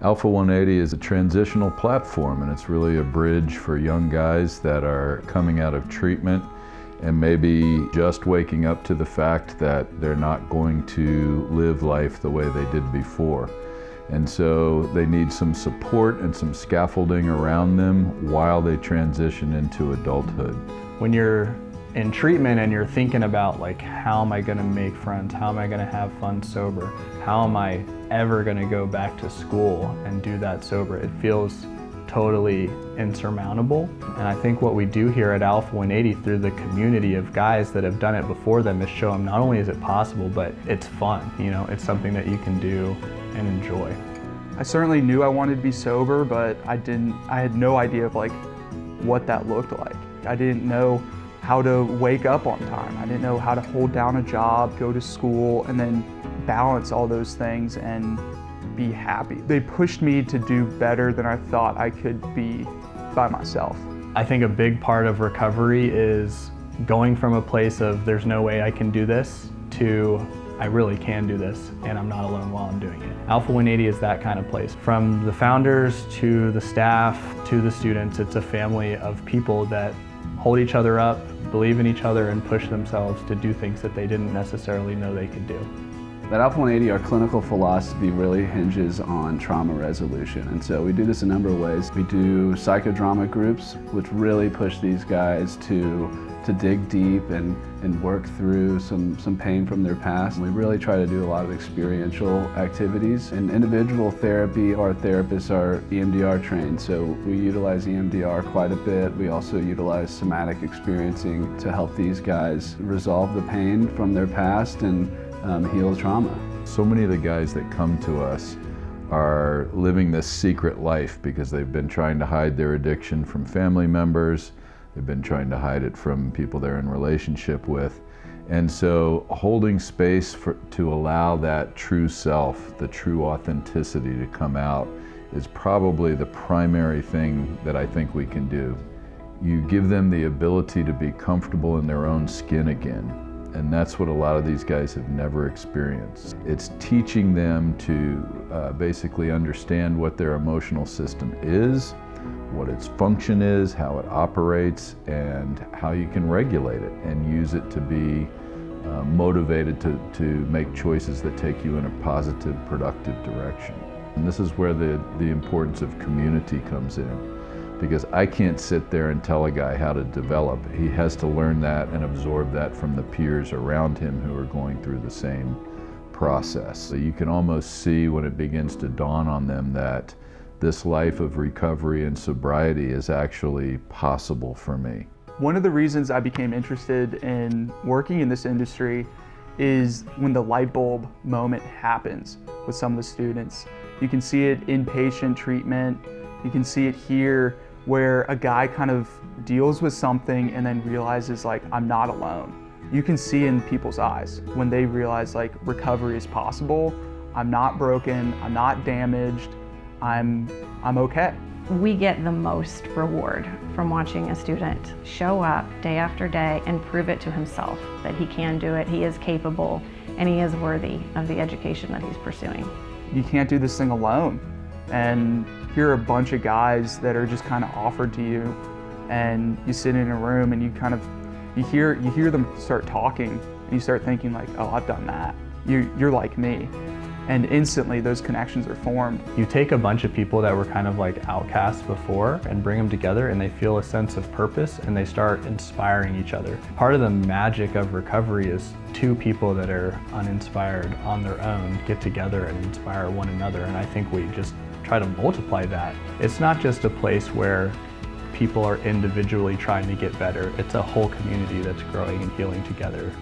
Alpha 180 is a transitional platform, and it's really a bridge for young guys that are coming out of treatment and maybe just waking up to the fact that they're not going to live life the way they did before. And so they need some support and some scaffolding around them while they transition into adulthood. When you're in treatment and you're thinking about like, how am I gonna make friends? How am I gonna have fun sober? How am I ever gonna go back to school and do that sober? It feels totally insurmountable. And I think what we do here at Alpha 180 through the community of guys that have done it before them is show them not only is it possible, but it's fun. You know, it's something that you can do and enjoy. I certainly knew I wanted to be sober, but I had no idea of like what that looked like. I didn't know how to wake up on time. I didn't know how to hold down a job, go to school, and then balance all those things and be happy. They pushed me to do better than I thought I could be by myself. I think a big part of recovery is going from a place of there's no way I can do this to I really can do this and I'm not alone while I'm doing it. Alpha 180 is that kind of place. From the founders to the staff to the students, it's a family of people that hold each other up, believe in each other, and push themselves to do things that they didn't necessarily know they could do. At Alpha 180, our clinical philosophy really hinges on trauma resolution. And so we do this a number of ways. We do psychodrama groups, which really push these guys to dig deep and work through some pain from their past. We really try to do a lot of experiential activities. In individual therapy, our therapists are EMDR trained, so we utilize EMDR quite a bit. We also utilize somatic experiencing to help these guys resolve the pain from their past and heal trauma. So many of the guys that come to us are living this secret life because they've been trying to hide their addiction from family members. They've been trying to hide it from people they're in relationship with. And so holding space to allow that true self, the true authenticity to come out is probably the primary thing that I think we can do. You give them the ability to be comfortable in their own skin again. And that's what a lot of these guys have never experienced. It's teaching them to basically understand what their emotional system is, what its function is, how it operates, and how you can regulate it and use it to be motivated to make choices that take you in a positive, productive direction. And this is where the importance of community comes in. Because I can't sit there and tell a guy how to develop. He has to learn that and absorb that from the peers around him who are going through the same process. So you can almost see when it begins to dawn on them that this life of recovery and sobriety is actually possible for me. One of the reasons I became interested in working in this industry is when the light bulb moment happens with some of the students. You can see it in patient treatment. You can see it here where a guy kind of deals with something and then realizes like, I'm not alone. You can see in people's eyes when they realize like recovery is possible. I'm not broken, I'm not damaged, I'm okay. We get the most reward from watching a student show up day after day and prove it to himself that he can do it, he is capable, and he is worthy of the education that he's pursuing. You can't do this thing alone. And here are a bunch of guys that are just kind of offered to you, and you sit in a room and you hear them start talking and you start thinking like, oh, I've done that. You're like me. And instantly those connections are formed. You take a bunch of people that were kind of like outcasts before and bring them together and they feel a sense of purpose and they start inspiring each other. Part of the magic of recovery is two people that are uninspired on their own get together and inspire one another, and I think we just try to multiply that. It's not just a place where people are individually trying to get better, it's a whole community that's growing and healing together.